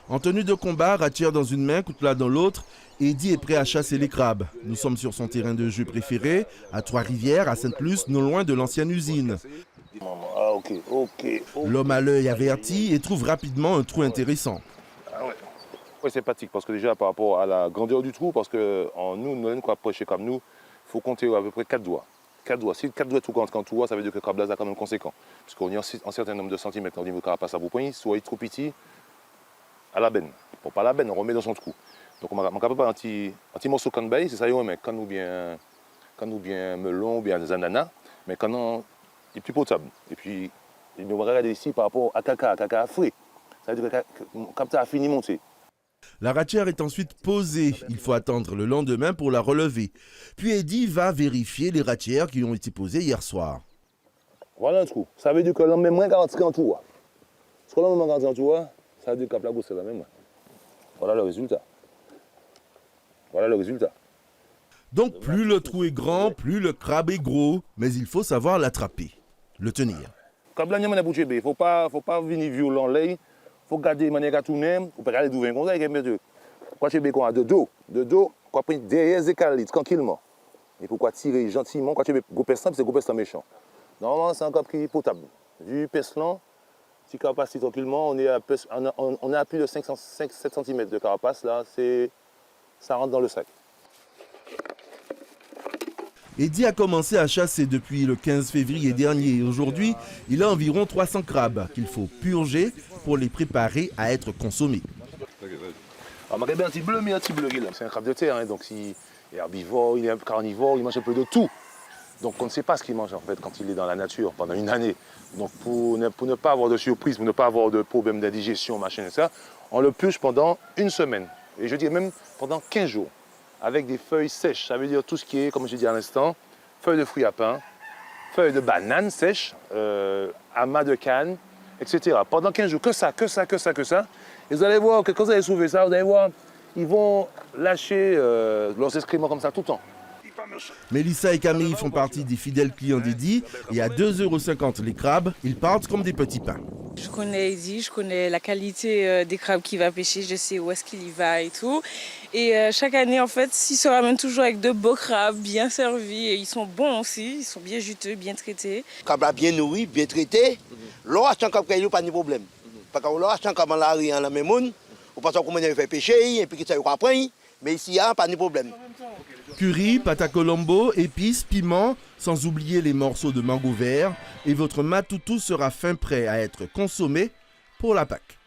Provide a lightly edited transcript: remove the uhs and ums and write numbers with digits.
En tenue de combat, ratière dans une main, coutelas dans l'autre, Eddy est prêt à chasser les crabes. Nous sommes sur son terrain de jeu préféré, à Trois-Rivières, à Sainte-Luce, non loin de l'ancienne usine. L'homme à l'œil averti et trouve rapidement un trou intéressant. Ouais, c'est pratique parce que déjà par rapport à la grandeur du trou, parce que nous, quoi approcher comme nous, il faut compter à peu près 4 doigts. 4 doigts. Si 4 doigts tout quand tout voit, ça veut dire que le crabe là est quand même conséquent. Puisqu'on est en certain nombre de centimètres au niveau de carapace à bout poignet, soit il est trop petit, à la benne. Bon, pas à la benne, on remet dans son trou. Donc on ne capable pas un petit morceau de bail, c'est ça, mais quand nous bien melon, ou bien des ananas, mais quand on est plus potable. Et puis, on va regarder ici par rapport à caca frais. Ça veut dire que le capteur a fini de monter. La ratière est ensuite posée. Il faut attendre le lendemain pour la relever. Puis Eddy va vérifier les ratières qui ont été posées hier soir. Voilà un trou. Ça veut dire que l'homme met moins 40 en tout. Parce que l'homme met 40 en tout, ça veut dire que la gauche c'est la même. Voilà le résultat. Voilà le résultat. Donc plus le trou est grand, plus le crabe est gros. Mais il faut savoir l'attraper, le tenir. Comme là, il ne faut pas venir violent là. Il faut garder de manière à tourner. On peut regarder d'où vient comme ça. Quand tu es de dos, quand tu derrière les calitres tranquillement. Et pourquoi tirer gentiment quand tu es gros peslant, c'est gros peslant méchant. Normalement, c'est un crabe qui est potable. Vu peslant, si carapace tranquillement, on est à plus de 5-7 cm de carapace. Là, ça rentre dans le sac. Eddy a commencé à chasser depuis le 15 février dernier. Aujourd'hui, il a environ 300 crabes qu'il faut purger pour les préparer à être consommés. Alors, un petit bleu, mais un petit bleu. C'est un crabe de terre, hein, donc il est herbivore, il est carnivore, il mange un peu de tout. Donc on ne sait pas ce qu'il mange en fait quand il est dans la nature pendant une année. Donc pour ne pas avoir de surprise, pour ne pas avoir de problème d'indigestion, machin et ça, on le purge pendant une semaine. Et je dirais même pendant 15 jours. Avec des feuilles sèches. Ça veut dire tout ce qui est, comme je dis à l'instant, feuilles de fruits à pain, feuilles de bananes sèches, amas de canne, etc. Pendant 15 jours, que ça. Et vous allez voir que quand vous allez soulever ça, vous allez voir, ils vont lâcher leurs excréments comme ça tout le temps. Mélissa et Camille font partie des fidèles clients d'Eddy et à 2,50 € les crabes, ils partent comme des petits pains. Je connais Eddy, je connais la qualité des crabes qu'il va pêcher, je sais où est-ce qu'il y va et tout. Et chaque année, en fait, il se ramène toujours avec de beaux crabes, bien servis. Et ils sont bons aussi, ils sont bien juteux, bien traités. Crabe bien nourri, bien traité. L'eau achète un crabe qui n'a pas de problème. Parce que l'eau achète un crabe en la rue, en la même monde, ou pas comment il fait pêcher, et puis qu'il va apprendre. Mais ici, il n'y a pas de problème. Curry, pâte à colombo, épices, piments, sans oublier les morceaux de mango vert. Et votre matoutou sera fin prêt à être consommé pour la Pâque.